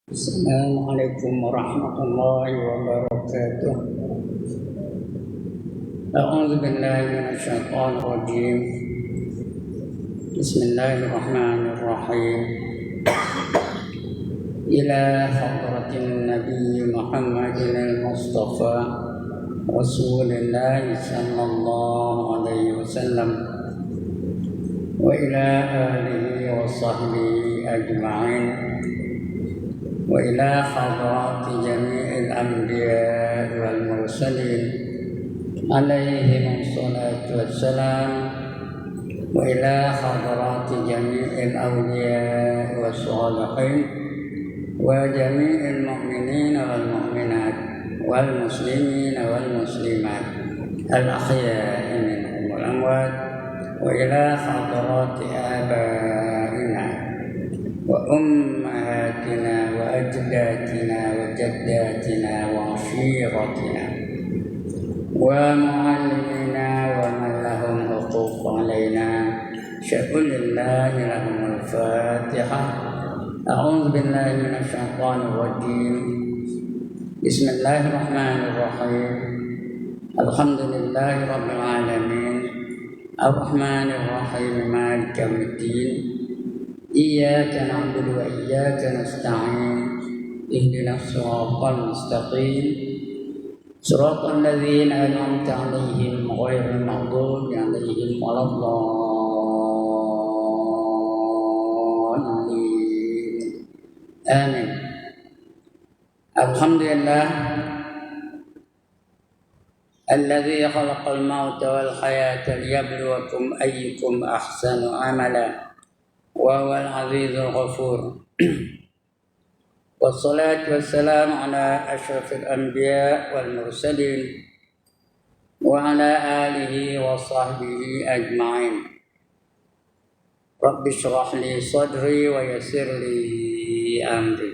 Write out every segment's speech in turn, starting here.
Assalamualaikum warahmatullahi wabarakatuh. A'udzu billahi minasyaitonir rajim. Bismillahirrahmanirrahim. Ila hadratin Nabi Muhammadin al-Mustafa Rasulullah sallallahu alaihi wasallam wa ila alihi wa sahbihi ajma'in. وإلى حضرات جميع الأنبياء والمرسلين عليهم الصلاة والسلام وإلى حضرات جميع الأولياء والصالحين وجميع المؤمنين والمؤمنات والمسلمين والمسلمات الأحياء منهم والأموات وإلى حضرات آبائنا وأمهاتنا وأجدادنا وجداتنا وعشيرتنا ومعلمينا ومن لهم حقوق علينا شكر الله لهم الفاتحة. أعوذ بالله من الشيطان الرجيم. بسم الله الرحمن الرحيم. الحمد لله رب العالمين الرحمن الرحيم مالك يوم الدين إياك نعبد وإياك نستعين اهدنا الصراط المستقيم صراط الذين أنعمت عليهم غير المغضوب عليهم ولا الضالين آمين. الحمد لله الذي خلق الموت والحياة ليبلوكم أيكم أحسن عملا وهو العزيز الغفور. والصلاة والسلام على أشرف الأنبياء والمرسلين وعلى آله وصحبه أجمعين. رب اشرح لي صدري ويسر لي أمري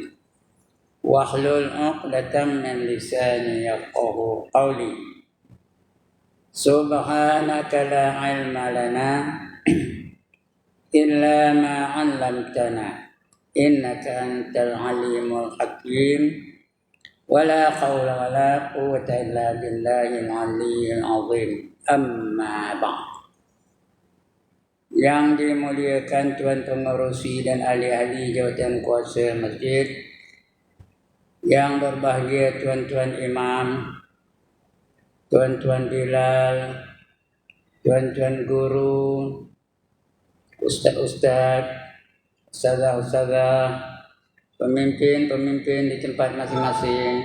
واحلل عقدة من لساني يفقه قولي. سبحانك لا علم لنا إلا ما علمتنا إنك أنت العليم الحكيم ولا حول ولا قوة إلا بالله العلي العظيم. أما بعد. Yang dimuliakan Tuan Pengerusi dan ahli-ahli jawatan kuasa masjid, yang berbahagia tuan-tuan imam, tuan-tuan Bilal, tuan-tuan guru, ustaz-ustaz, ustazah-ustazah, pemimpin-pemimpin di tempat masing-masing.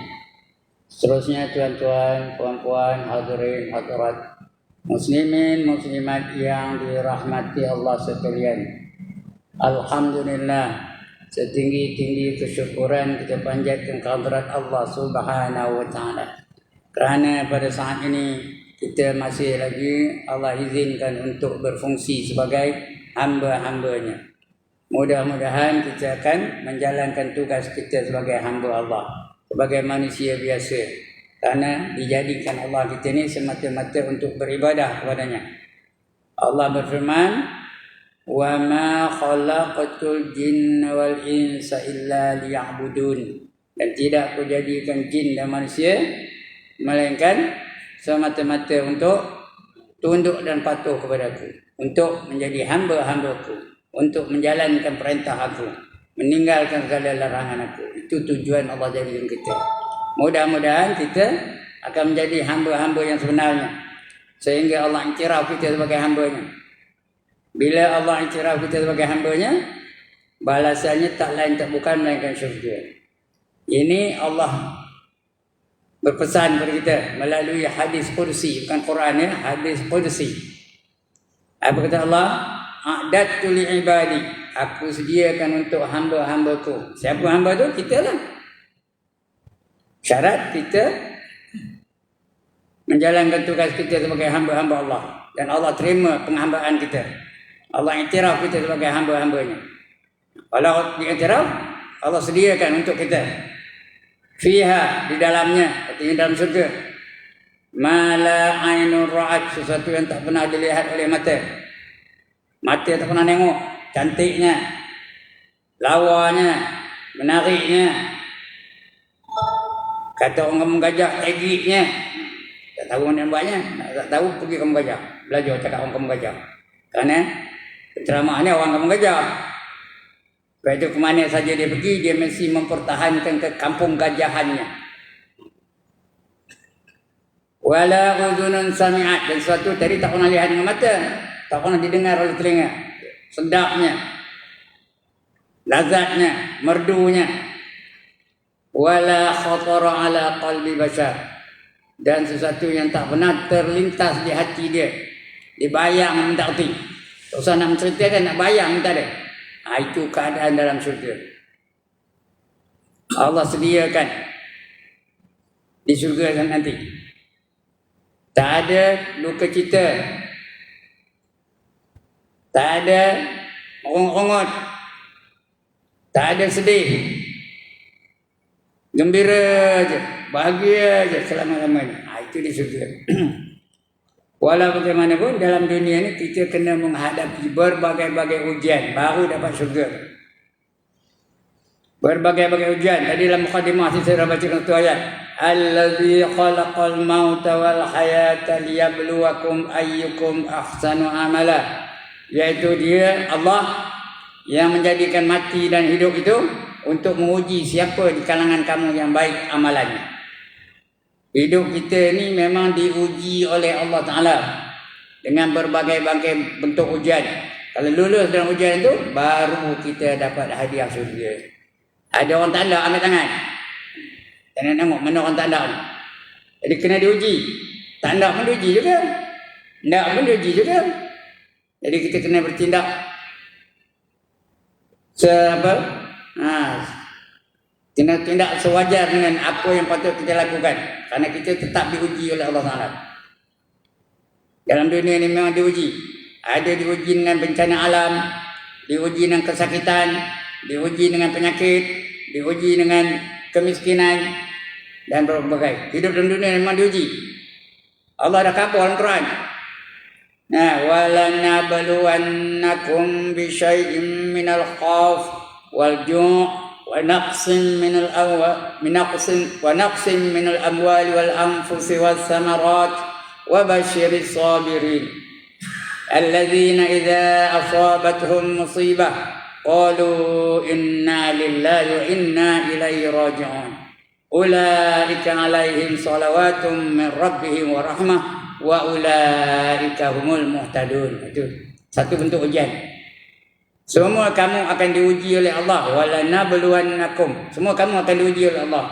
Seterusnya tuan-tuan, puan-puan, hadirin, hadirat, muslimin, muslimat yang dirahmati Allah sekalian. Alhamdulillah, setinggi-tinggi kesyukuran kita panjatkan kehadirat Allah Subhanahu wa taala. Kerana pada saat ini kita masih lagi Allah izinkan untuk berfungsi sebagai hamba-hambanya. Mudah-mudahan kita akan menjalankan tugas kita sebagai hamba Allah, sebagai manusia biasa. Karena dijadikan Allah kita ni semata-mata untuk beribadah kepadanya. Allah berfirman, "Wa ma khalaqatul jinna wal insa illa liya'budun." Dan tidak aku jadikan jin dan manusia melainkan semata-mata untuk tunduk dan patuh kepadaku, untuk menjadi hamba-hambaku, untuk menjalankan perintah aku, meninggalkan segala larangan aku. Itu tujuan Allah jadikan kita. Mudah-mudahan kita akan menjadi hamba-hamba yang sebenarnya, sehingga Allah iktiraf kita sebagai hambanya. Bila Allah iktiraf kita sebagai hambanya, balasannya tak lain tak bukan melainkan syurga. Ini Allah berpesan kepada kita melalui hadis qudsi, bukan Quran ya, hadis qudsi. Apa kata Allah? A'dadtu li'ibadi, aku sediakan untuk hamba-hambaku. Siapa hamba tu? Kita lah. Syarat kita menjalankan tugas kita sebagai hamba-hamba Allah, dan Allah terima penghambaan kita. Allah iktiraf kita sebagai hamba-hambanya. Kalau diiktiraf, Allah sediakan untuk kita fiha, di dalamnya, artinya dalam surga, ma la ainun ra'at, sesuatu yang tak pernah dilihat oleh mata. Mata tak pernah tengok cantiknya, lawanya, menariknya, Kata orang kampung Gajah, egiknya. Tak tahu mana buatnya. Tak tahu pergi kampung Gajah. Belajar cakap orang kampung Gajah. Kerana penceramahnya orang kampung Gajah. Lepas itu ke mana saja dia pergi, dia mesti mempertahankan ke kampung gajahannya. Wala udhunun sami'at. Dan sesuatu tadi tak pernah lihat dengan mata. Tak pernah didengar oleh telinga. Sedapnya. Lazatnya. Merdunya. Wala khatara ala qalbi bashar. Dan sesuatu yang tak pernah terlintas di hati dia. Dia bayang minta erti. Tak usah nak menceritakan, nak bayang minta dia. Itu keadaan dalam syurga. Allah sediakan di syurga nanti. Tak ada luka cita. Tak ada rongot-rongot. Tak ada sedih. Gembira aja, bahagia aja selama-lamanya. Itu di syurga. Walau bagaimanapun dalam dunia ini kita kena menghadapi berbagai-bagai ujian baru dapat syurga. Berbagai-bagai ujian. Tadi dalam mukadimah saya baca satu ayat. Allazi khalaqal mauta wal hayata liyabluwakum ayyukum ahsanu amala. Yaitu dia Allah yang menjadikan mati dan hidup itu untuk menguji siapa di kalangan kamu yang baik amalannya. Hidup kita ni memang diuji oleh Allah Ta'ala dengan berbagai-bagai bentuk ujian. Kalau lulus dalam ujian itu, baru kita dapat hadiah syurga. Ada orang tanda, ambil tangan. Tak nak tengok mana orang tanda ni. Jadi kena diuji. Tanda pun diuji juga. Tak pun diuji juga. Jadi kita kena bertindak tindak sewajar dengan apa yang patut kita lakukan. Kerana kita tetap diuji oleh Allah Ta'ala. Dalam dunia ini memang diuji. Ada diuji dengan bencana alam, diuji dengan kesakitan, diuji dengan penyakit, diuji dengan kemiskinan dan berbagai. Hidup dalam dunia memang diuji. Allah dah kata dalam Quran. وَلَنَبْلُوَنَّكُمْ بِشَيْءٍ مِّنَ الْخَوْفِ وَالْجُوعِ وَنَقْصٍ مِّنَ الْأَمْوَالِ وَالْأَنفُسِ وَالثَّمَرَاتِ وَبَشِّرِ الصَّابِرِينَ الَّذِينَ إِذَا أَصَابَتْهُمْ مُصِيبَةٌ قَالُوا إِنَّا لِلَّهِ وَإِنَّا إِلَيْهِ رَاجِعُونَ أُولَئِكَ عَلَيْهِمْ صَلَوَاتٌ مِّن رَّبِّهِمْ وَرَحْمَةٌ wa ulaika humul muhtadun. Itu satu bentuk ujian. Semua kamu akan diuji oleh Allah. Wala nabluwannakum. Semua kamu akan diuji oleh Allah.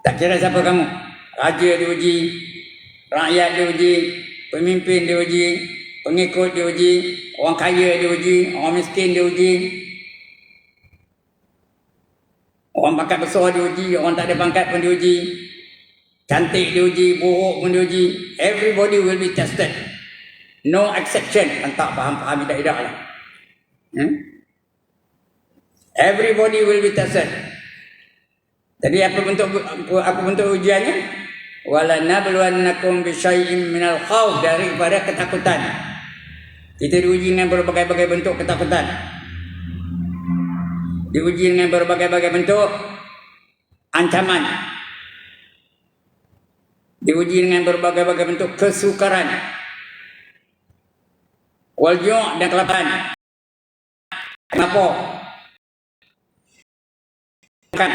Tak kira siapa kamu. Raja diuji, rakyat diuji, pemimpin diuji, pengikut diuji, orang kaya diuji, orang miskin diuji, orang pangkat besar diuji, orang tak ada pangkat pun diuji. Cantik diuji, buruk pun diuji. Everybody will be tested. No exception. Entah faham-faham tidak lah. Everybody will be tested. Jadi apa bentuk ujiannya? Wala nabluwannakum bisyai'im minal khawf, daripada ketakutan. Kita diuji dengan berbagai-bagai bentuk ketakutan. Diuji dengan berbagai-bagai bentuk ancaman. Diuji dengan berbagai-bagai bentuk kesukaran. Walju' dan kelaparan. Kenapa? Kan?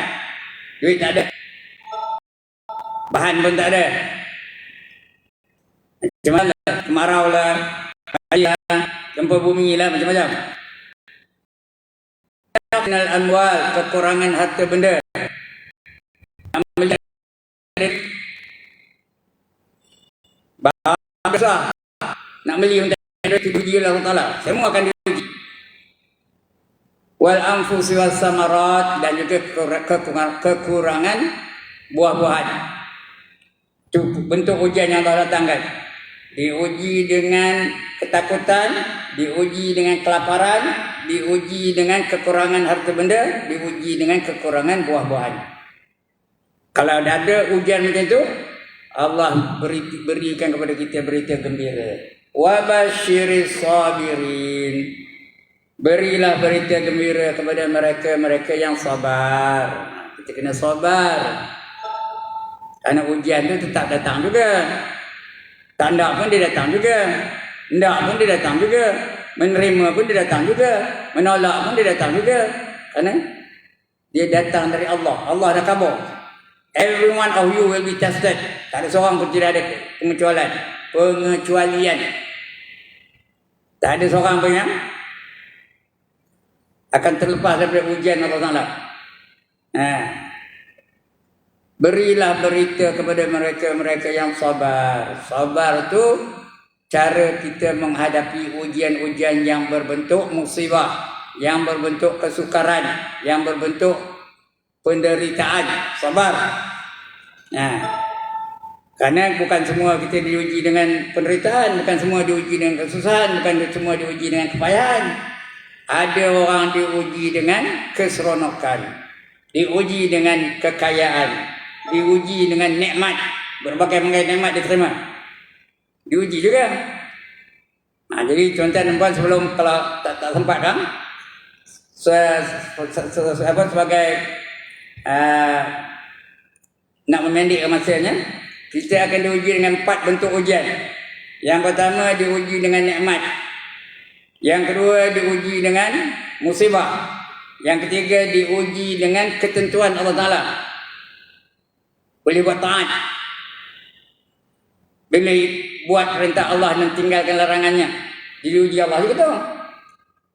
Duit tak ada. Bahan pun tak ada. Macam mana? Kemarau lah. Ayah. Gempa bumi lah. Macam-macam. Minal amwal, kekurangan harta benda. Besar nak beli untuk diuji oleh Allah Ta'ala. Semua akan diuji. Wal anfusi was samarat, dan juga kekurangan buah-buahan. Itu bentuk ujian yang Allah datangkan. Diuji dengan ketakutan, diuji dengan kelaparan, diuji dengan kekurangan harta benda, diuji dengan kekurangan buah-buahan. Kalau ada ujian macam itu, Allah berikan kepada kita berita gembira. Wa basyiris sabirin. Berilah berita gembira kepada mereka yang sabar. Kita kena sabar. Karena ujian tu tetap datang juga. Tak nak pun dia datang juga. Nak pun dia datang juga. Menerima pun dia datang juga. Menolak pun dia datang juga. Karena dia datang dari Allah. Allah dah khabar. Every one of you will be tested. Tak ada seorang pun tidak ada pengecualian. Tak ada seorang pun yang akan terlepas daripada ujian Allah Ta'ala. Berilah berita kepada mereka-mereka yang sabar. Sabar tu cara kita menghadapi ujian-ujian yang berbentuk musibah, yang berbentuk kesukaran, yang berbentuk penderitaan. Sabar. Karena bukan semua kita diuji dengan penderitaan, bukan semua diuji dengan kesusahan, bukan semua diuji dengan kepayahan. Ada orang diuji dengan keseronokan, diuji dengan kekayaan, diuji dengan nikmat, berbagai-bagai nikmat diterima, diuji juga. Jadi tuan-tuan dan puan, sebelum kalau tak sempat kan, sebagai nak memendekkan masanya, kita akan diuji dengan 4 bentuk ujian. Yang pertama diuji dengan nikmat, yang kedua diuji dengan musibah, yang ketiga diuji dengan ketentuan Allah Ta'ala. Boleh buat taat, boleh buat perintah Allah dan tinggalkan larangannya, diuji Allah juga tu.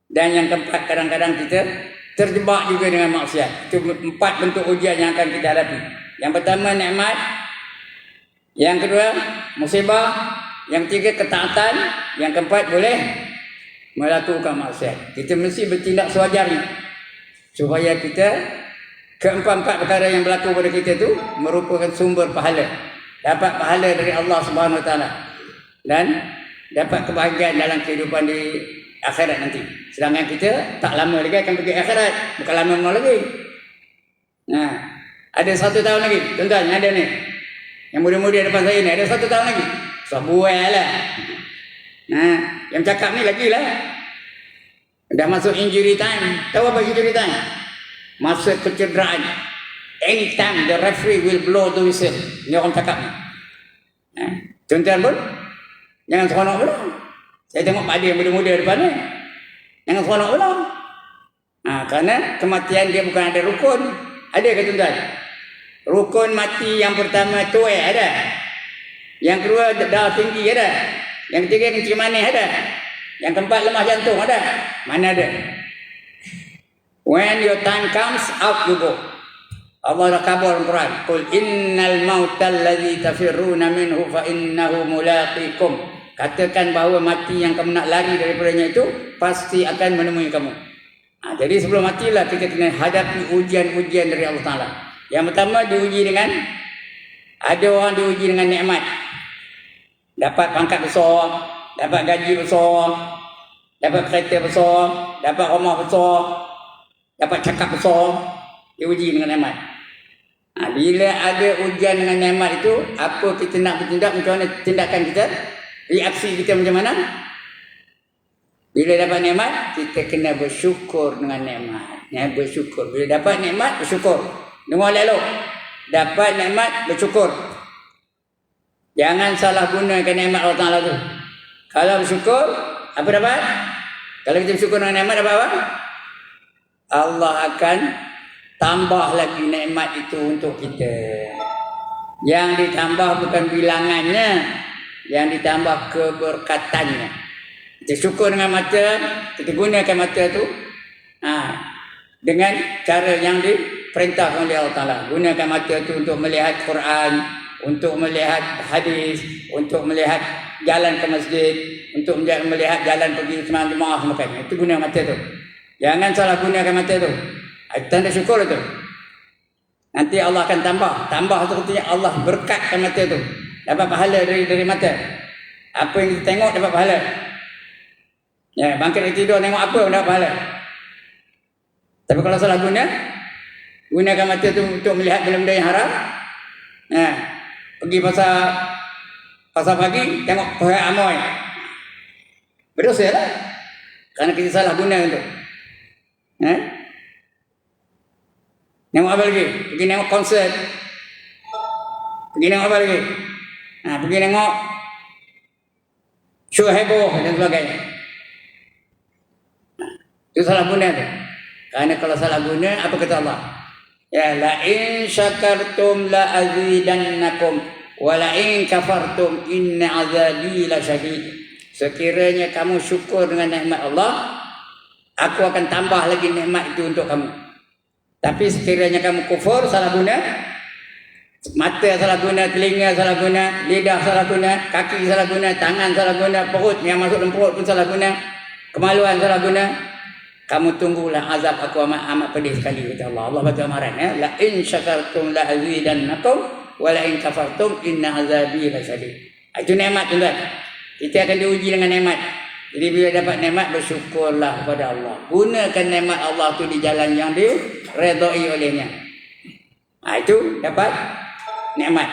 Dan yang keempat, kadang-kadang kita terjebak juga dengan maksiat. Itu 4 bentuk ujian yang akan kita hadapi. Yang pertama nikmat, yang kedua musibah, yang ketiga ketaatan, yang keempat boleh melakukan maksiat. Kita mesti bertindak sewajarnya supaya kita keempat-empat perkara yang berlaku pada kita tu merupakan sumber pahala. Dapat pahala dari Allah Subhanahu Wa Taala dan dapat kebahagiaan dalam kehidupan di akhirat nanti. Sedangkan kita tak lama lagi akan pergi akhirat, bukan lama lagi. Ada 1 tahun lagi. Tuan-tuan yang ada ni, yang muda-muda depan saya ni, ada 1 tahun lagi. Sebuah lah. Yang cakap ni lagi lah. Dah masuk injury time. Tahu apa injury time? Masa kecederaan. Anytime the referee will blow the whistle. Ni orang cakap ni. Tuan-tuan pun jangan seronok pula. Saya tengok ada yang muda-muda depan ni. Jangan seronok pula. Kerana kematian dia bukan ada rukun. Ada ke tuan-tuan? Rukun mati yang pertama tuai ada. Yang kedua darah tinggi ada. Yang ketiga kencing manis ada. Yang keempat lemah jantung ada. Mana ada? When your time comes, out you go. Allah dah khabar dalam Quran. Qul innal mautal ladzi tafirruna minhu fa innahu mulaqikum. Katakan bahawa mati yang kamu nak lari daripadanya itu pasti akan menemui kamu. Jadi sebelum matilah kita kena hadapi ujian-ujian dari Allah Ta'ala. Yang pertama diuji dengan, ada orang diuji dengan nikmat. Dapat pangkat besar, dapat gaji besar, dapat kereta besar, dapat rumah besar, dapat cakap besar, diuji dengan nikmat. Bila ada ujian dengan nikmat itu, apa kita nak bertindak, macam mana tindakan kita, reaksi kita macam mana? Bila dapat nikmat, kita kena bersyukur dengan nikmat. Bersyukur. Bila dapat nikmat, bersyukur. Dengar elok. Dapat nikmat, bersyukur. Jangan salah gunakan nikmat Allah Ta'ala tu. Kalau bersyukur, apa dapat? Kalau kita bersyukur dengan nikmat, dapat apa? Allah akan tambah lagi nikmat itu untuk kita. Yang ditambah bukan bilangannya, yang ditambah keberkatannya. Kita syukur dengan mata, kita gunakan mata tu dengan cara yang diperintahkan oleh Allah Ta'ala. Gunakan mata tu untuk melihat Quran, untuk melihat hadis, untuk melihat jalan ke masjid, untuk melihat jalan pergi sembang jemaah semacamnya. Itu guna mata tu. Jangan salah gunakan mata tu. Tanda syukur tu. Nanti Allah akan tambah tu artinya Allah berkatkan mata tu. Dapat pahala dari mata. Apa yang kita tengok dapat pahala. Bangkit dari tidur tengok apa dapat pahala. Tapi kalau salah gunakan mata tu untuk melihat benda-benda yang haram. Pergi pasar pagi tengok pohon amoy. Berdosa lah. Kerana kita salah guna tu. Tengok apa lagi? Pergi tengok konsert. Pergi tengok apa lagi? Pergi tengok show heboh dan sebagainya. Itu salah guna tu. Kerana kalau salah guna, apa kata Allah? Ya, la in syakartum la azidannakum wa la in kafartum inna azabi lasyadid. Sekiranya kamu syukur dengan nikmat Allah, aku akan tambah lagi nikmat itu untuk kamu. Tapi sekiranya kamu kufur, salah guna, mata salah guna, telinga salah guna, lidah salah guna, kaki salah guna, tangan salah guna, perut yang masuk dalam perut pun salah guna, kemaluan salah guna, kamu tunggulah azab aku amat pedih sekali, kata Allah. Allah bagi amaran, ya, la in syakartum la azidannakum wa la in kafartum inna azabi lasyadid. Itu nikmat, tuan. Kita akan diuji dengan nikmat. Jadi bila dapat nikmat, bersyukurlah kepada Allah. Gunakan nikmat Allah tu di jalan yang diredai olehnya. Itu dapat nikmat.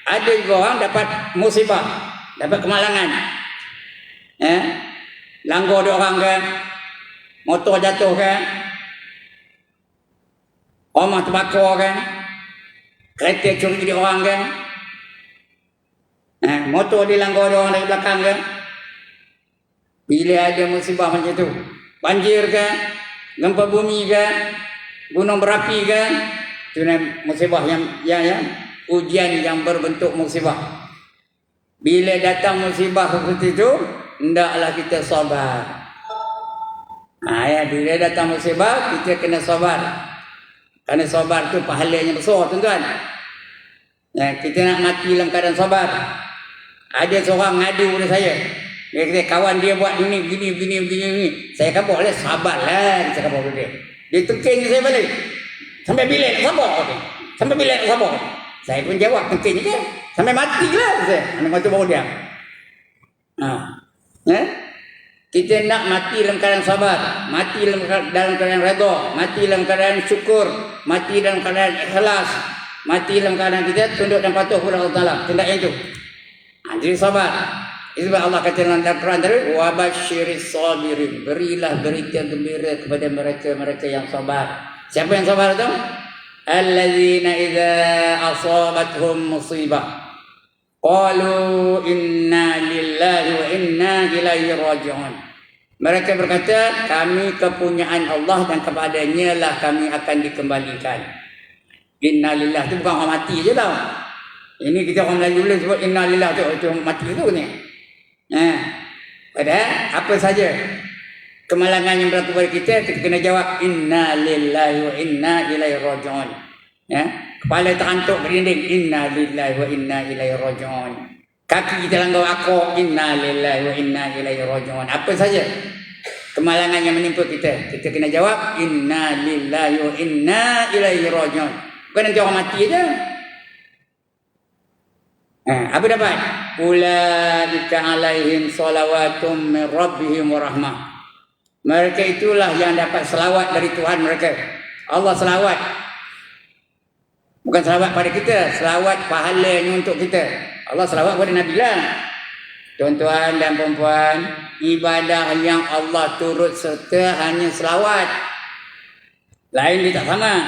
Ada juga orang dapat musibah, dapat kemalangan. Langgar dia orang ke, motor jatuh ke, rumah terbakar ke, kereta curi dia orang ke, motor dilanggar dia orang dari belakang ke. Bila ada musibah macam tu, banjir ke, gempa bumi ke, gunung berapi ke, itu musibah yang ujian yang berbentuk musibah. Bila datang musibah seperti itu, hendaklah kita sabar. Bila datang musibah, kita kena sabar. Kerana sabar tu pahalanya besar, tuan-tuan. Kita nak mati dalam keadaan sabar. Ada seorang ngadu pada saya. Dia kata kawan dia buat begini. Saya kata boleh sabarlah. Saya kata dia. Dia tekin saya balik. Sampai bila nak sabar? Sampai bila nak sabar? Saya pun jawab tekin je. Sampai matilah saya. Anak macam baru diam. Kita nak mati dalam keadaan sabar, mati dalam keadaan redha, mati dalam keadaan syukur, mati dalam keadaan ikhlas, mati dalam keadaan kita tunduk dan patuh kepada Allah Taala. Tindak yang itu. Jadi sabar. Sebab Allah kata dalam Al-Quran tadi, wa basyiris sabirin. Berilah berita gembira kepada mereka yang sabar. Siapa yang sabar itu? Allazina idza asabathum musibah qalu inna lillahi wa inna ilaihi raji'un. Mereka berkata, kami kepunyaan Allah dan kepadanya lah kami akan dikembalikan. Inna lillahi itu bukan orang mati je tau. Ini kita orang Melayu boleh sebut inna lillahi itu mati itu ni. Padahal apa saja kemalangan yang berlaku pada kita kena jawab inna lillahi wa inna ilaihi raji'un. Kepala terantuk berinding, inna lillahi wa inna ilaihi raji'un. Kaki kita langgar akor, inna lillahi wa inna ilaihi raji'un. Apa saja kemalangan yang menimpa kita kena jawab inna lillahi wa inna ilaihi raji'un. Bukan nanti orang mati aja. Apa dapat? Ulaika alaihim salawatum min rabbihim wa rahmah. Mereka itulah yang dapat selawat dari Tuhan mereka. Allah selawat. Bukan selawat pada kita, selawat pahalanya untuk kita. Allah selawat pada Nabi lah. Tuan-tuan dan perempuan, ibadah yang Allah turut serta hanya selawat. Lain dia tak sama.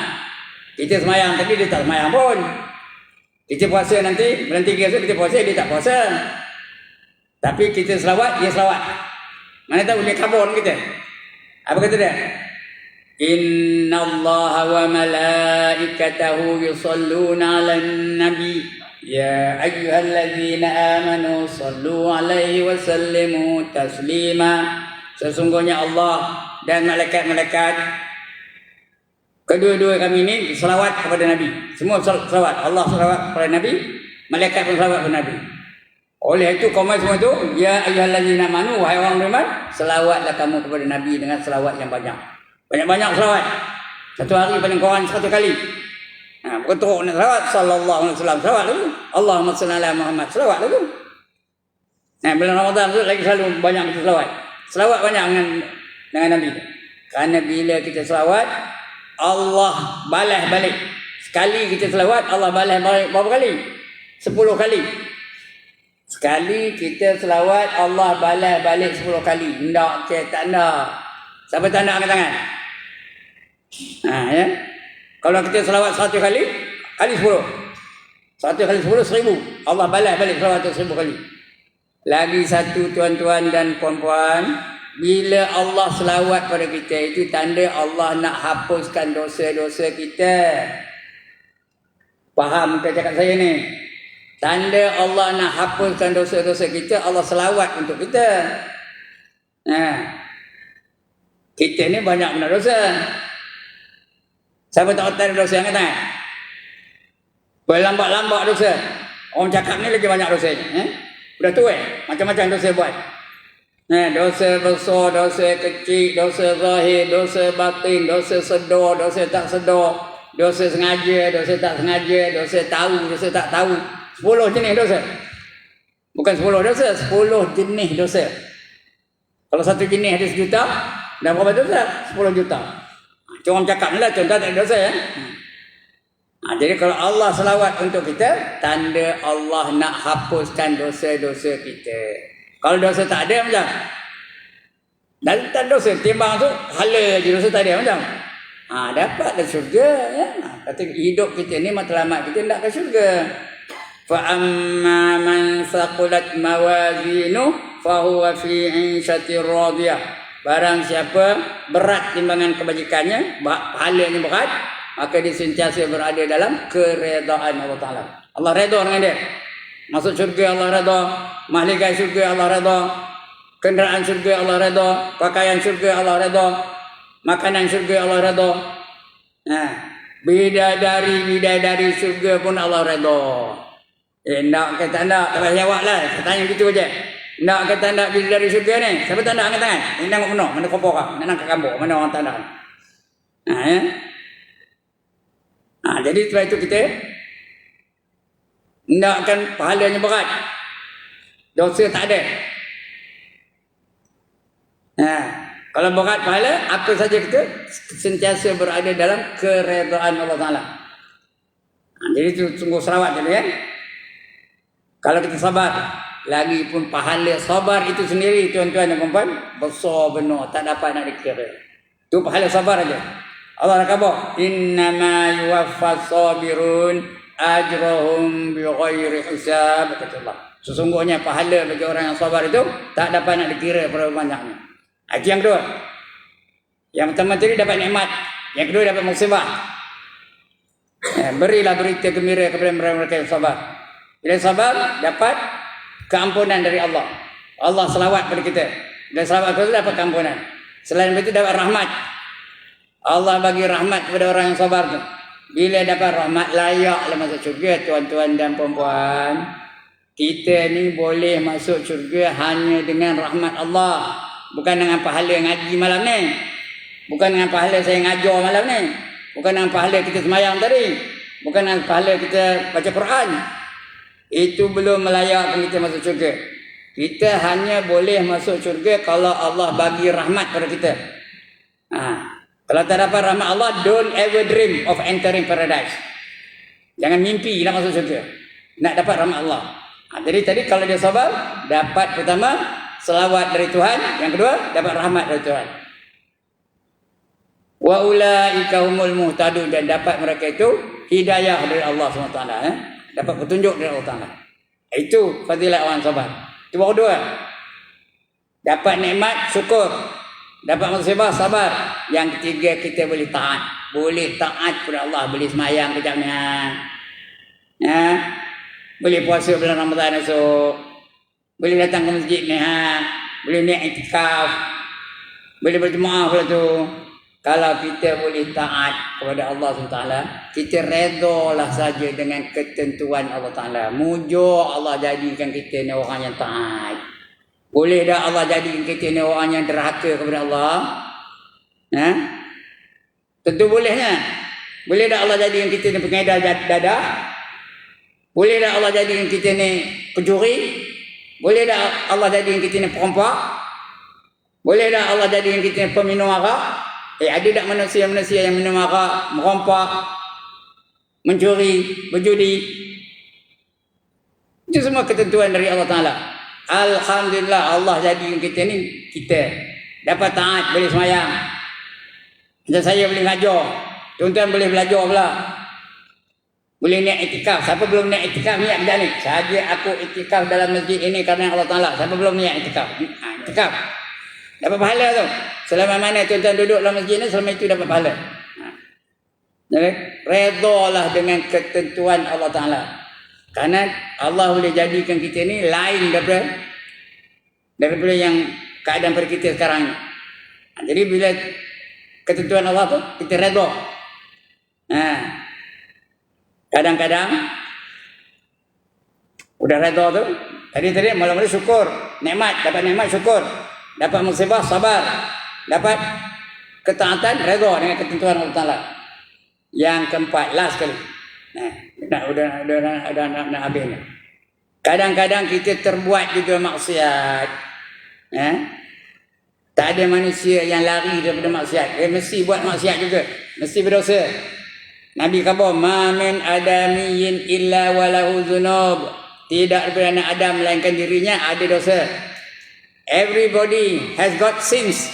Kita semayang tadi dia tak semayang pun. Kita puasa nanti, bulan 3 esok kita puasa, dia tak puasa. Tapi kita selawat, dia selawat. Mana tahu dia kabur kita. Apa kata dia? Inna Allaha wa malaikatahu yusalluna 'alan nabi ya ayyuhalladzina amanu sallu 'alaihi wa sallimu taslima. Sesungguhnya Allah dan malaikat-malaikat kedua-dua kami ini selawat kepada Nabi. Semua selawat. Allah selawat kepada Nabi, malaikat pun selawat kepada Nabi. Oleh itu kaum semua itu, ya ayyuhalladzina amanu, wahai orang beriman, selawatlah kamu kepada Nabi dengan selawat yang banyak. Banyak-banyak selawat. Satu hari paling kurang 100 kali. Bukan teruk nak selawat sallallahu alaihi wasallam, selawat dulu. Allahumma shalli ala Muhammad, selawat dulu. Bulan Ramadan tu lagi selalu banyak kita selawat. Selawat banyak dengan Nabi. Kerana bila kita selawat, Allah balas balik. Sekali kita selawat, Allah balas balik berapa kali? 10 kali. Sekali kita selawat, Allah balas balik 10 kali. Tak, tak nak. Siapa tak nak angkat tangan? Ya. Kalau kita selawat 100 kali, kali 10. 1 kali 10, 1000. Allah balas balik selawat tu 1000 kali. Lagi satu tuan-tuan dan puan-puan, bila Allah selawat pada kita, itu tanda Allah nak hapuskan dosa-dosa kita. Faham ke cakap saya ni? Tanda Allah nak hapuskan dosa-dosa kita, Allah selawat untuk kita. Kita ni banyak benar dosa. Siapa tak tahu dosa yang kata? Berlambat-lambat dosa. Orang cakap ni lagi banyak dosanya. Udah tua macam-macam dosa buat. Dosa besar, dosa kecil, dosa zahir, dosa batin, dosa sedar, dosa tak sedar, dosa sengaja, dosa tak sengaja, dosa tahu, dosa tak tahu. 10 jenis dosa. Bukan 10 dosa, 10 jenis dosa. Kalau satu jenis ada 1 juta, dah berapa dosa? 10 juta. Cuma orang cakap ni lah, contoh tak ada dosa ya. Jadi kalau Allah selawat untuk kita, tanda Allah nak hapuskan dosa-dosa kita. Kalau dosa tak ada macam, dan tak dosa, timbang tu hala je dosa tak ada macam. Dapatlah syurga ya. Kata hidup kita ni matlamat kita nak ke syurga. Fa amma man saqulat mawazinu fa huwa fi 'ishatir radiyah. Barang siapa berat timbangan kebajikannya, pahalanya berat, maka dia sentiasa berada dalam keredaan Allah Ta'ala. Allah redha dengan dia. Masuk syurga Allah redha, mahligai syurga Allah redha, kenderaan syurga Allah redha, pakaian syurga Allah redha, makanan syurga Allah redha. Bidadari syurga pun Allah redha. Nak kata nak, tak payah jawab lah. Tanya begitu aja. Nak kata nak bidadari syurga ni? Siapa tak nak angkat tangan? Ini tengok penuh. Mana kopor kah? Mana nak kambuk? Mana orang tak nak? Jadi setelah itu kita hendakkan pahalanya berat. Dosa tak ada. Kalau berat pahala, apa saja kita sentiasa berada dalam keredaan Allah Ta'ala. Jadi itu sungguh selawat tadi ya. Kalau kita sabar, lagi pun pahala sabar itu sendiri tuan-tuan dan puan-puan, besar benar, tak dapat nak dikira. Itu pahala sabar aja. Allah nak khabar, innama yuwaffas sabirun ajrahum bighairi hisab, kata Allah. Sesungguhnya pahala bagi orang yang sabar itu tak dapat nak dikira berapa banyaknya. Itu yang kedua. Yang pertama tadi dapat nikmat, yang kedua dapat musibah. Berilah berita gembira kepada mereka yang sabar. Bila sabar dapat keampunan dari Allah. Allah selawat pada kita. Dan selawat itu dapat keampunan. Selain itu dapat rahmat. Allah bagi rahmat kepada orang yang sabar tu. Bila dapat rahmat, layaklah masuk syurga tuan-tuan dan puan-puan. Kita ni boleh masuk syurga hanya dengan rahmat Allah. Bukan dengan pahala ngaji malam ni. Bukan dengan pahala saya ngajar malam ni. Bukan dengan pahala kita semayang tadi. Bukan dengan pahala kita baca Quran. Itu belum melayakkan kita masuk syurga. Kita hanya boleh masuk syurga kalau Allah bagi rahmat pada kita. Kalau tak dapat rahmat Allah, don't ever dream of entering paradise. Jangan mimpi nak masuk syurga. Nak dapat rahmat Allah. Jadi tadi kalau dia sabar, dapat pertama selawat dari Tuhan, yang kedua dapat rahmat dari Tuhan. Wa ulaika humul muhtadun, dan dapat mereka itu hidayah dari Allah SWT. Dapat petunjuk dari Allah Ta'ala. Itu fadilat orang sabar. Itu baru dua. Dapat nikmat, syukur. Dapat musibah, sabar. Yang ketiga, kita boleh taat. Boleh taat kepada Allah. Boleh semayang kejap ni. Boleh puasa bulan Ramadan esok. Boleh datang ke masjid ni. Boleh naik iktikaf. Boleh berjemaah pula tu. Kalau kita boleh taat kepada Allah SWT, kita redalah saja dengan ketentuan Allah Ta'ala. Mujur Allah jadikan kita ni orang yang taat. Boleh tak Allah jadikan kita ni orang yang derhaka kepada Allah? Tentu bolehnya. Boleh tak Allah jadikan kita ni pengedar dadah? Boleh tak Allah jadikan kita ni pencuri? Boleh tak Allah jadikan kita ni perompak? Boleh tak Allah jadikan kita ni peminum arak? Ada tak manusia-manusia yang minum arak, merompak, mencuri, berjudi? Itu semua ketentuan dari Allah Ta'ala. Alhamdulillah Allah jadikan kita ni, kita dapat taat, boleh semayang. Dan saya boleh mengajar. Tuan-tuan boleh belajar pula. Boleh niat iktikaf. Siapa belum niat iktikaf, niat dah ni. Sahaja aku iktikaf dalam masjid ini kerana Allah Ta'ala. Siapa belum niat iktikaf? Iktikaf. Dapat pahala tu. Selama mana tuan-tuan duduk dalam masjid ni, selama itu dapat pahala. Jadi, redalah dengan ketentuan Allah Ta'ala. Kerana Allah boleh jadikan kita ni lain daripada yang keadaan pada kita sekarang ni. Jadi bila ketentuan Allah tu, kita reda. Kadang-kadang udah reda tu, tadi mula-mula syukur, nikmat, dapat nikmat syukur, dapat musibah sabar, dapat ketaatan reda dengan ketentuan Allah Taala. Yang keempat, last sekali. Nak habis ni. Kadang-kadang kita terbuat juga maksiat. Tak ada manusia yang lari daripada maksiat. Mesti buat maksiat juga. Mesti berdosa. Nabi kata, "Ma min adamiyyin illa walahu dzunub." Tidak daripada anak Adam melainkan dirinya ada dosa. Everybody has got sins.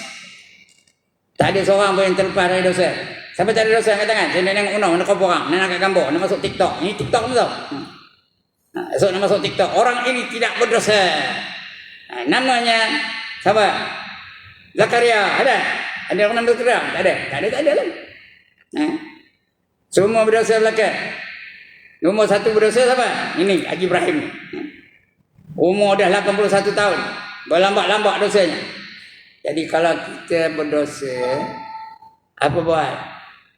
Tak ada seorang pun yang terlepas dari dosa. Siapa tak ada dosa angkat tangan. Saya nak tengok nak kau orang, nak angkat gambar, nak masuk TikTok. Ini TikTok tu tau. Esok nak masuk TikTok. Orang ini tidak berdosa. Namanya siapa? Zakaria. Ada orang nama Zakaria? Tak ada lah. Semua berdosa belakang. Nombor satu berdosa siapa? Ini Haji Ibrahim. Umur dah 81 tahun. Berlambak-lambak dosanya. Jadi kalau kita berdosa, apa buat?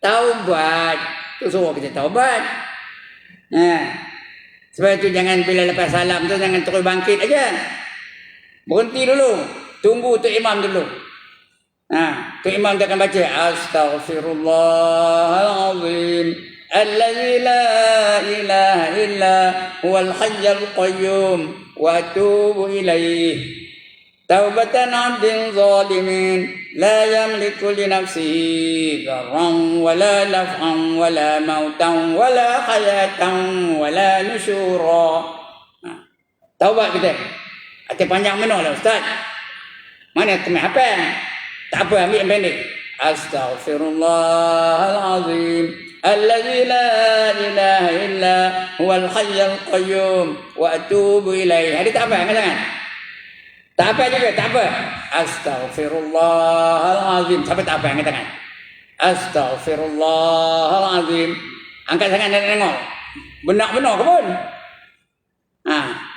Taubat. Tu suruh kita taubat. Sebab itu jangan bila lepas salam tu jangan terus bangkit aja. Berhenti dulu. Tunggu tu imam dulu. Tu imam dia akan baca Astaghfirullahalazim allazi la ilaha illa huwal hayyul qayyum wa atubu ilaih. Taubatan 'abdin zalimin la yamliku li nafsihi darran wala naf'an wala mautan wala hayatan wala nusyura. Taubat kita. Hati panjang benar lah Ustaz. Mana kami apa? Tak apa, ambil yang pendek. Astaghfirullahalazim allazi la ilaha illa huwal hayyul qayyum wa atubu ilaih. Ada tak apa? Angkat tangan. Tak apa juga, tak apa. Astaghfirullahalazim. Siapa tak apa? Angkat tangan. Astaghfirullahalazim. Angkat tangan dan tengok. Benar-benar ke pun?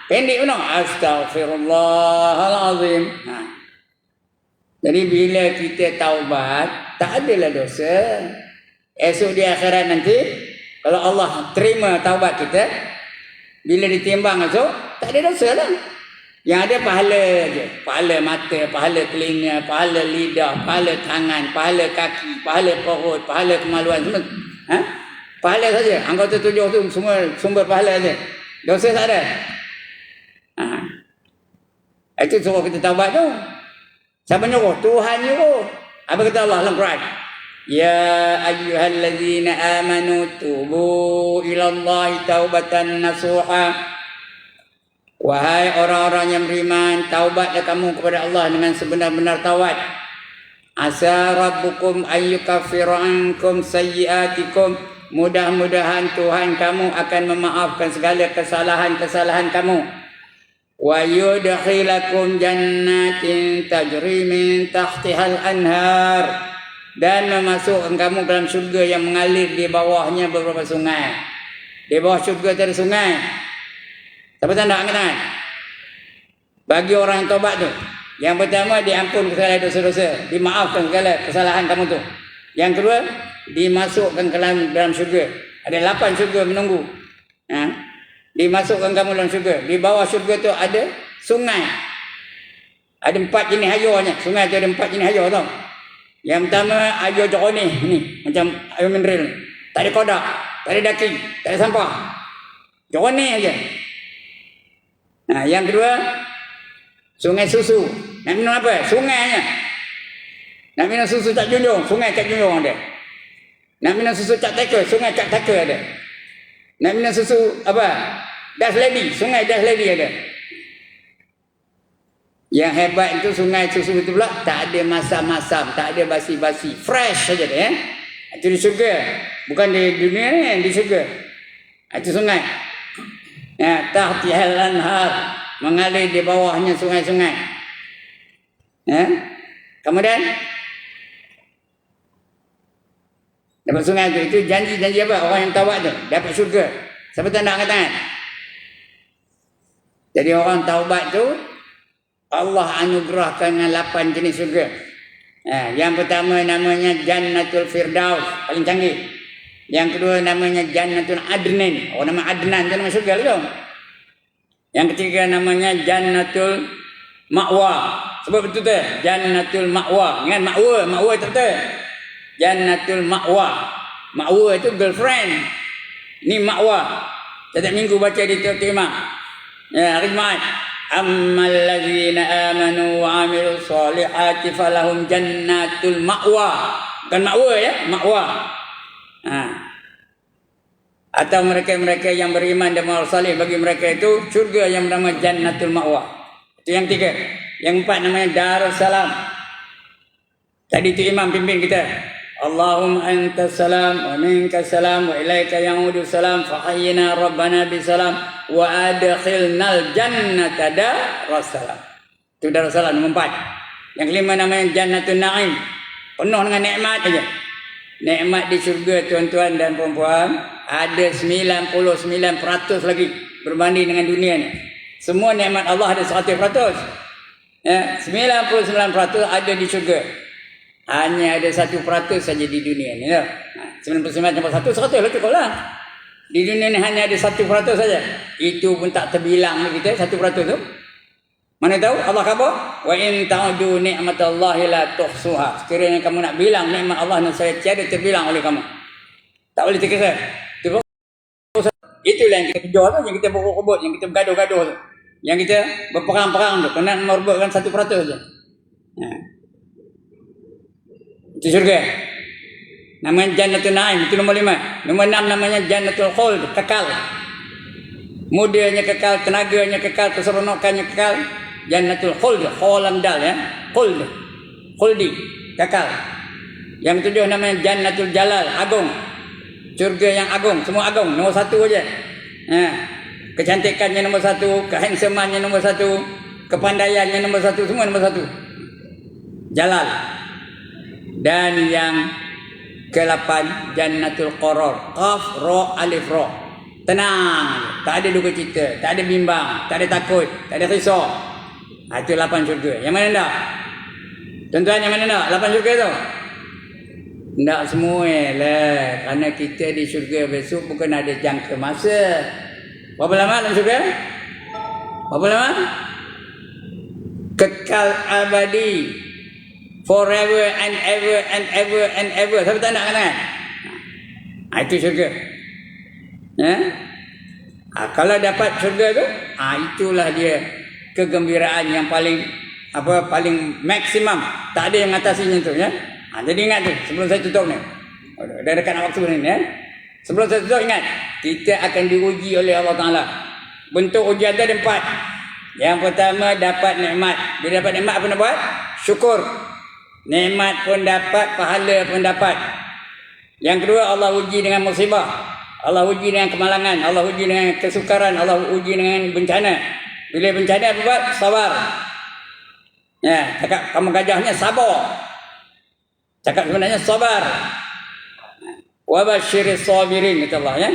Pendek benar. Astaghfirullahalazim. Jadi bila kita taubat, tak adalah dosa. Esok di akhirat nanti, kalau Allah terima taubat kita, bila ditimbang esok, tak ada dosa lah. Yang ada pahala je. Pahala mata, pahala telinga, pahala lidah, pahala tangan, pahala kaki, pahala perut, pahala kemaluan, semua. Pahala saja. Anggota 7 tu semua sumber pahala saja. Dosa tak ada. Itu suruh kita taubat tu. Siapa nyuruh? Tuhan nyuruh. Apa kata Allah dalam Quran? Ya ayyuhallazina amanu tubu ilallahi taubatan nasuha. Wahai orang-orang yang beriman, taubatlah kamu kepada Allah dengan sebenar-benar taubat. Asa rabbukum ayyukaffira ankum sayyiatikum. Mudah-mudahan Tuhan kamu akan memaafkan segala kesalahan-kesalahan kamu. Wa yudkhilakum jannatin tajri min tahtihal anhar. Dan memasukkan kamu dalam syurga yang mengalir di bawahnya beberapa sungai. Di bawah syurga ada sungai. Siapa tanda angkat tangan? Bagi orang yang taubat tu, yang pertama diampun segala dosa-dosa, dimaafkan segala kesalahan kamu tu. Yang kedua, dimasukkan ke dalam syurga. Ada 8 syurga menunggu. Dimasukkan kamu dalam syurga. Di bawah syurga tu ada sungai. Ada 4 jenis airnya. Sungai tu ada 4 jenis air tau. Yang pertama air jernih ni, macam air mineral. Tak ada kodak, tak ada daki, tak ada sampah. Jernih aja. Yang kedua, sungai susu. Nak minum apa? Sungainya. Nak minum susu Cak Junjung, sungai Cak Junjung ada. Nak minum susu Cak Taker, sungai Cak Taker ada. Nak minum susu apa? Das Lady, sungai Das Lady ada. Yang hebat itu sungai susu itu pula tak ada masam-masam, tak ada basi-basi, fresh saja dia. Itu di syurga. Bukan di dunia ni, di syurga. Itu sungai. Ya, tahtihal anhar, mengalir di bawahnya sungai-sungai. Ya. Kemudian dapat sungai itu janji apa? Orang yang taubat tu dapat syurga. Siapa tak nak angkat tangan? Jadi orang taubat tu Allah anugerahkan dengan 8 jenis syurga. Yang pertama namanya Jannatul Firdaus, paling canggih. Yang kedua namanya Jannatul Adnan. Oh, nama Adnan tu nama syurga tu. Yang ketiga namanya Jannatul Ma'wa. Sebab betul tu, Jannatul Ma'wa. Ingat Ma'wa tu betul. Jannatul Ma'wa. Ma'wa itu girlfriend. Ini Ma'wa. Setiap minggu baca di Tirta Imam. Ya, hari Jumaat. Ammal ladzina amanu wa amilus solihati falahum jannatul ma'wa. Bukan ma'wa ya, ma'wa. Atau mereka-mereka yang beriman dan beramal saleh, bagi mereka itu syurga yang bernama jannatul ma'wa. Itu yang 3. Yang 4 namanya Darussalam. Tadi itu imam pimpin kita. Allahumma antas salam wa minkas salam wa ilaika ya'udu salam fa hayyina rabbana bisalam wa adkhilnal jannata darussalam. Itu Darussalam nombor 4. Yang kelima namanya Jannatul Na'im. Penuh dengan nikmat aja. Nikmat di syurga tuan-tuan dan puan-puan ada 99% lagi berbanding dengan dunia ni. Semua nikmat Allah ada 100%. Ya, 99% ada di syurga. Hanya ada 1% saja di dunia ni. 99,1 100 lah cukup lah. Di dunia ni hanya ada 1% saja. Itu pun tak terbilang kita 1% tu. Mana tahu Allah khabar? Wa in ta'udu ni'matallahi la tuhsuha. Sekiranya kamu nak bilang nikmat Allah dan saya tiada terbilang oleh kamu. Tak boleh terkira. Itulah yang kita kejar tu, yang kita berebut, yang kita bergaduh-gaduh tu. Yang kita berperang-perang tu, kena merebutkan 1% saja. Itu syurga. Namanya Jannatul Na'im, itu nombor 5. Nombor 6 namanya Jannatul Khuld, kekal. Mudanya kekal, tenaganya kekal, keseronokannya kekal. Jannatul Khuld, kholam dal ya. Khuld. Khuldi, kekal. Yang ketujuh namanya Jannatul Jalal, agung. Syurga yang agung, semua agung, nombor 1 aja. Kecantikannya nombor 1, kehandsomannya nombor 1, kepandaiannya nombor 1, semua nombor 1. Jalal. Dan yang ke-8 Jannatul Qarar, Qaf Ra Alif Ra. Tenang, tak ada duka cita, tak ada bimbang, tak ada takut, tak ada risau. Itu 8 syurga. Yang mana dah? Tuan-tuan, yang mana dah? 8 syurga tu? Tak semua lah. Kerana kita di syurga besok bukan ada jangka masa. Berapa lama dalam syurga? Berapa lama? Kekal abadi. Forever and ever and ever and ever. Siapa tak nak kan? Itu syurga. Kalau dapat syurga tu, itulah dia kegembiraan yang paling paling maksimum. Tak ada yang atasinya tu ya. Jadi ingat tu sebelum saya tutup ni. Dah dekat nak waktu ni ya. Sebelum saya tutup ingat, kita akan diuji oleh Allah Taala. Bentuk ujian tu ada 4. Yang pertama dapat nikmat. Bila dapat nikmat apa nak buat? Syukur. Nikmat pun dapat, pahala pun dapat. Yang kedua Allah uji dengan musibah. Allah uji dengan kemalangan, Allah uji dengan kesukaran, Allah uji dengan bencana. Bila bencana apa buat? Sabar. Ya, cakap kamu gajahnya sabar. Cakap sebenarnya sabar. Wa basyiris sabirin kata Allah ya.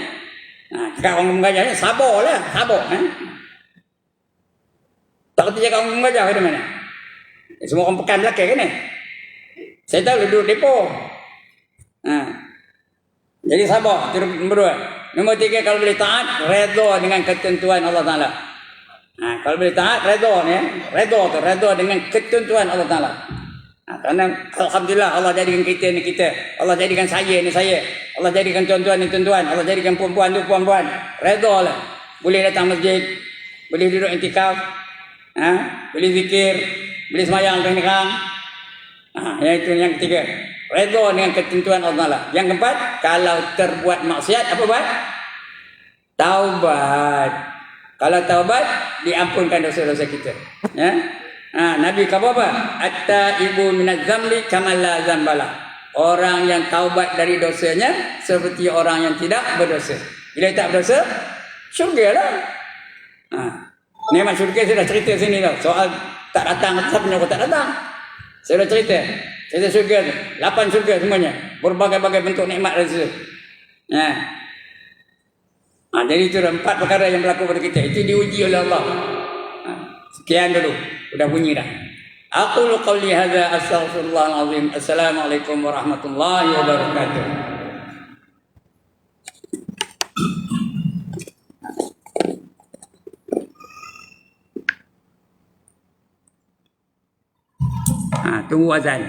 Cakap kamu gajahnya sabarlah, sabar. Tak kata cakap kamu gajah ke mana? Semua orang pekan belakang kan ni. Saya tahu duduk depo. Jadi sabar. Itu nombor 2. Nombor 3, kalau boleh taat, redha dengan ketentuan Allah Ta'ala. Kalau boleh taat, redha ni. Redha dengan ketentuan Allah Ta'ala. Kerana Alhamdulillah Allah jadikan kita ni kita. Allah jadikan saya ni saya. Allah jadikan tuan-tuan ni tuan-tuan. Allah jadikan puan-puan tu puan-puan. Redha lah. Boleh datang masjid. Boleh duduk intikaf. Boleh zikir. Boleh semayang terang-terang. Yang itu yang ketiga. Redha dengan ketentuan Allah. Yang keempat, kalau terbuat maksiat apa buat? Taubat. Kalau taubat, diampunkan dosa-dosa kita. Ya. Nabi kata apa? At-taibu minaz zambi kama la zambala. Orang yang taubat dari dosanya seperti orang yang tidak berdosa. Bila tak berdosa, syurga lah. Nikmat syurga saya dah cerita sini tau. Soal tak datang, siapa menyokong tak datang. Saya dah cerita. Cerita syurga tu. 8 syurga semuanya. Berbagai-bagai bentuk nikmat dari situ. Jadi itu 4 perkara yang berlaku pada kita. Itu diuji oleh Allah. Sekian dulu. Sudah bunyi dah. Aqulu qawli hadza astaghfirullahal azim. Assalamualaikum warahmatullahi wabarakatuh. Tunggu azan.